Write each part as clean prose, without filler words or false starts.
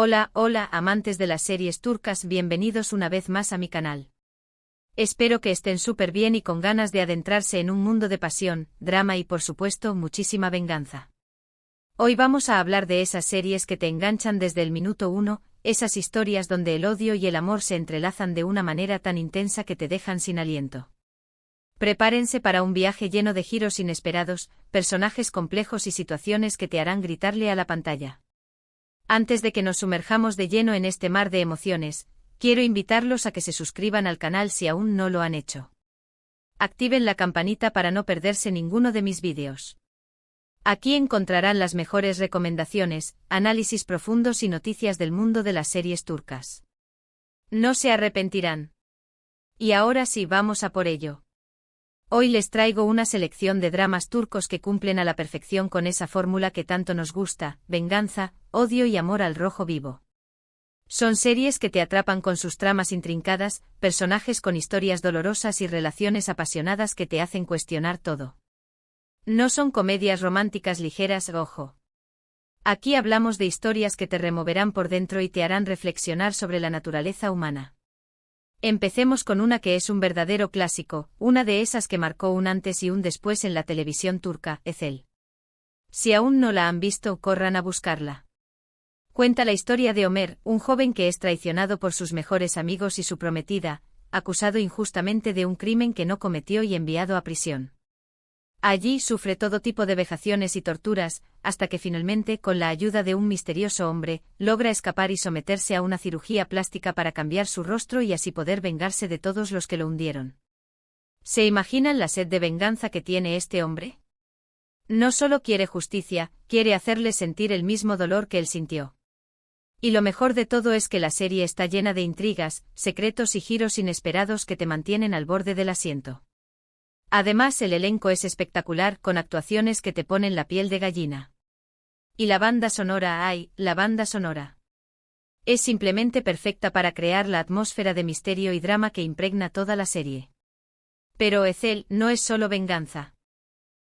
Hola, hola, amantes de las series turcas, bienvenidos una vez más a mi canal. Espero que estén súper bien y con ganas de adentrarse en un mundo de pasión, drama y por supuesto muchísima venganza. Hoy vamos a hablar de esas series que te enganchan desde el minuto uno, esas historias donde el odio y el amor se entrelazan de una manera tan intensa que te dejan sin aliento. Prepárense para un viaje lleno de giros inesperados, personajes complejos y situaciones que te harán gritarle a la pantalla. Antes de que nos sumerjamos de lleno en este mar de emociones, quiero invitarlos a que se suscriban al canal si aún no lo han hecho. Activen la campanita para no perderse ninguno de mis vídeos. Aquí encontrarán las mejores recomendaciones, análisis profundos y noticias del mundo de las series turcas. No se arrepentirán. Y ahora sí, vamos a por ello. Hoy les traigo una selección de dramas turcos que cumplen a la perfección con esa fórmula que tanto nos gusta: venganza, odio y amor al rojo vivo. Son series que te atrapan con sus tramas intrincadas, personajes con historias dolorosas y relaciones apasionadas que te hacen cuestionar todo. No son comedias románticas ligeras, ojo. Aquí hablamos de historias que te removerán por dentro y te harán reflexionar sobre la naturaleza humana. Empecemos con una que es un verdadero clásico, una de esas que marcó un antes y un después en la televisión turca, Ezel. Si aún no la han visto, corran a buscarla. Cuenta la historia de Ömer, un joven que es traicionado por sus mejores amigos y su prometida, acusado injustamente de un crimen que no cometió y enviado a prisión. Allí sufre todo tipo de vejaciones y torturas, hasta que finalmente, con la ayuda de un misterioso hombre, logra escapar y someterse a una cirugía plástica para cambiar su rostro y así poder vengarse de todos los que lo hundieron. ¿Se imaginan la sed de venganza que tiene este hombre? No solo quiere justicia, quiere hacerle sentir el mismo dolor que él sintió. Y lo mejor de todo es que la serie está llena de intrigas, secretos y giros inesperados que te mantienen al borde del asiento. Además, el elenco es espectacular, con actuaciones que te ponen la piel de gallina. Y la banda sonora, ¡ay!, la banda sonora. Es simplemente perfecta para crear la atmósfera de misterio y drama que impregna toda la serie. Pero Ezel no es solo venganza.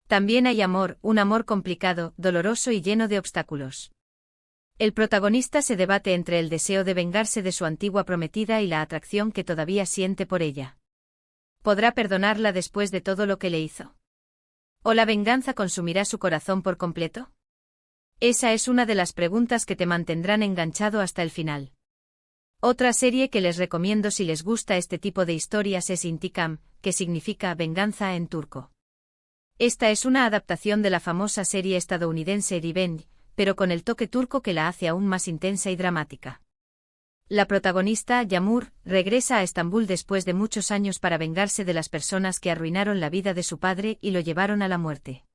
También hay amor, un amor complicado, doloroso y lleno de obstáculos. El protagonista se debate entre el deseo de vengarse de su antigua prometida y la atracción que todavía siente por ella. ¿Podrá perdonarla después de todo lo que le hizo? ¿O la venganza consumirá su corazón por completo? Esa es una de las preguntas que te mantendrán enganchado hasta el final. Otra serie que les recomiendo si les gusta este tipo de historias es Intikam, que significa venganza en turco. Esta es una adaptación de la famosa serie estadounidense Revenge, pero con el toque turco que la hace aún más intensa y dramática. La protagonista, Yağmur, regresa a Estambul después de muchos años para vengarse de las personas que arruinaron la vida de su padre y lo llevaron a la muerte.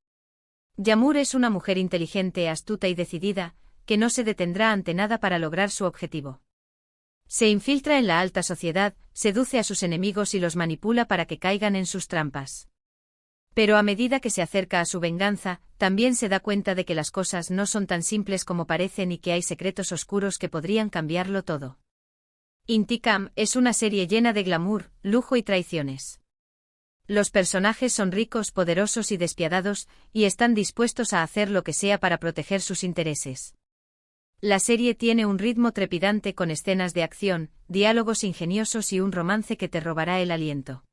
Yağmur es una mujer inteligente, astuta y decidida, que no se detendrá ante nada para lograr su objetivo. Se infiltra en la alta sociedad, seduce a sus enemigos y los manipula para que caigan en sus trampas. Pero a medida que se acerca a su venganza, también se da cuenta de que las cosas no son tan simples como parecen y que hay secretos oscuros que podrían cambiarlo todo. Intikam es una serie llena de glamour, lujo y traiciones. Los personajes son ricos, poderosos y despiadados, y están dispuestos a hacer lo que sea para proteger sus intereses. La serie tiene un ritmo trepidante con escenas de acción, diálogos ingeniosos y un romance que te robará el aliento.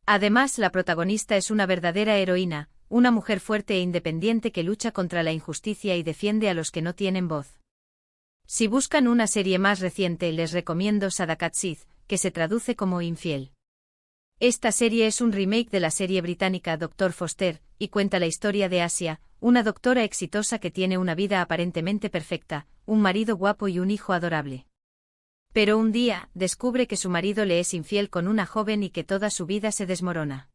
Además, la protagonista es una verdadera heroína, una mujer fuerte e independiente que lucha contra la injusticia y defiende a los que no tienen voz. Si buscan una serie más reciente, les recomiendo Sadakatsiz, que se traduce como Infiel. Esta serie es un remake de la serie británica Dr. Foster, y cuenta la historia de Asia, una doctora exitosa que tiene una vida aparentemente perfecta, un marido guapo y un hijo adorable. Pero un día, descubre que su marido le es infiel con una joven y que toda su vida se desmorona.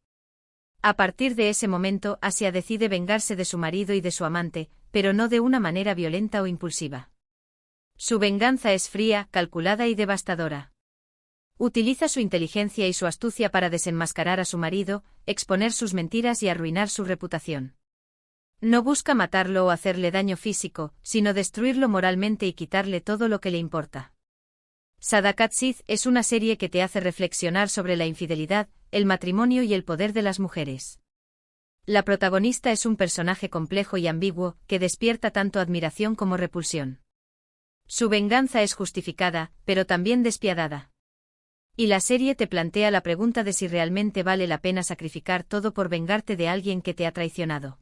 A partir de ese momento, Asia decide vengarse de su marido y de su amante, pero no de una manera violenta o impulsiva. Su venganza es fría, calculada y devastadora. Utiliza su inteligencia y su astucia para desenmascarar a su marido, exponer sus mentiras y arruinar su reputación. No busca matarlo o hacerle daño físico, sino destruirlo moralmente y quitarle todo lo que le importa. Sadakatsiz es una serie que te hace reflexionar sobre la infidelidad, el matrimonio y el poder de las mujeres. La protagonista es un personaje complejo y ambiguo, que despierta tanto admiración como repulsión. Su venganza es justificada, pero también despiadada. Y la serie te plantea la pregunta de si realmente vale la pena sacrificar todo por vengarte de alguien que te ha traicionado.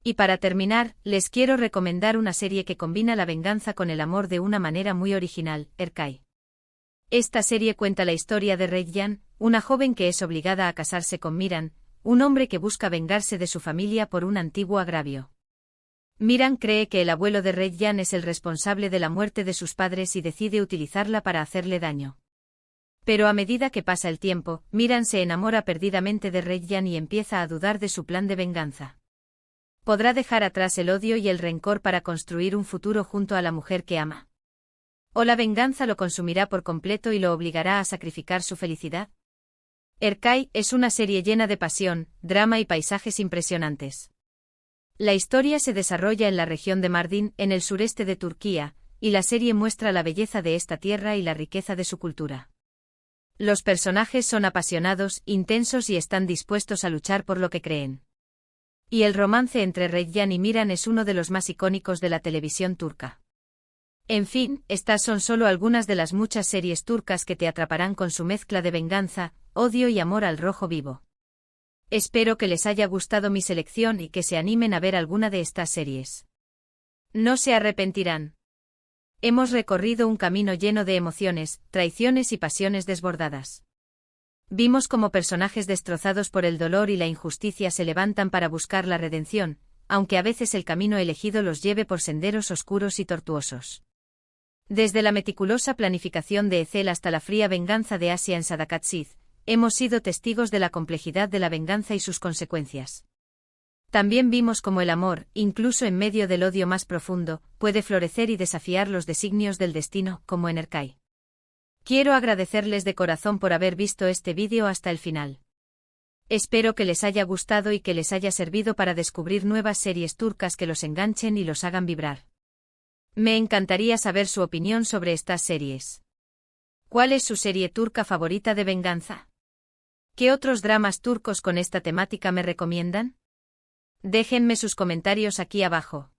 Y para terminar, les quiero recomendar una serie que combina la venganza con el amor de una manera muy original, Erkai. Esta serie cuenta la historia de Reyyan, una joven que es obligada a casarse con Miran, un hombre que busca vengarse de su familia por un antiguo agravio. Miran cree que el abuelo de Reyyan es el responsable de la muerte de sus padres y decide utilizarla para hacerle daño. Pero a medida que pasa el tiempo, Miran se enamora perdidamente de Reyyan y empieza a dudar de su plan de venganza. ¿Podrá dejar atrás el odio y el rencor para construir un futuro junto a la mujer que ama? ¿O la venganza lo consumirá por completo y lo obligará a sacrificar su felicidad? Erkai es una serie llena de pasión, drama y paisajes impresionantes. La historia se desarrolla en la región de Mardin, en el sureste de Turquía, y la serie muestra la belleza de esta tierra y la riqueza de su cultura. Los personajes son apasionados, intensos y están dispuestos a luchar por lo que creen. Y el romance entre Reyyan y Miran es uno de los más icónicos de la televisión turca. En fin, estas son solo algunas de las muchas series turcas que te atraparán con su mezcla de venganza, odio y amor al rojo vivo. Espero que les haya gustado mi selección y que se animen a ver alguna de estas series. No se arrepentirán. Hemos recorrido un camino lleno de emociones, traiciones y pasiones desbordadas. Vimos cómo personajes destrozados por el dolor y la injusticia se levantan para buscar la redención, aunque a veces el camino elegido los lleve por senderos oscuros y tortuosos. Desde la meticulosa planificación de Ethel hasta la fría venganza de Asia en Sadakatsiz, hemos sido testigos de la complejidad de la venganza y sus consecuencias. También vimos cómo el amor, incluso en medio del odio más profundo, puede florecer y desafiar los designios del destino, como en Erkai. Quiero agradecerles de corazón por haber visto este vídeo hasta el final. Espero que les haya gustado y que les haya servido para descubrir nuevas series turcas que los enganchen y los hagan vibrar. Me encantaría saber su opinión sobre estas series. ¿Cuál es su serie turca favorita de venganza? ¿Qué otros dramas turcos con esta temática me recomiendan? Déjenme sus comentarios aquí abajo.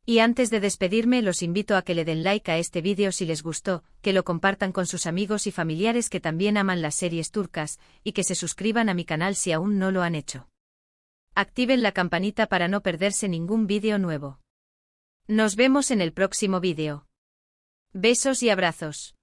Y antes de despedirme los invito a que le den like a este vídeo si les gustó, que lo compartan con sus amigos y familiares que también aman las series turcas, y que se suscriban a mi canal si aún no lo han hecho. Activen la campanita para no perderse ningún vídeo nuevo. Nos vemos en el próximo vídeo. Besos y abrazos.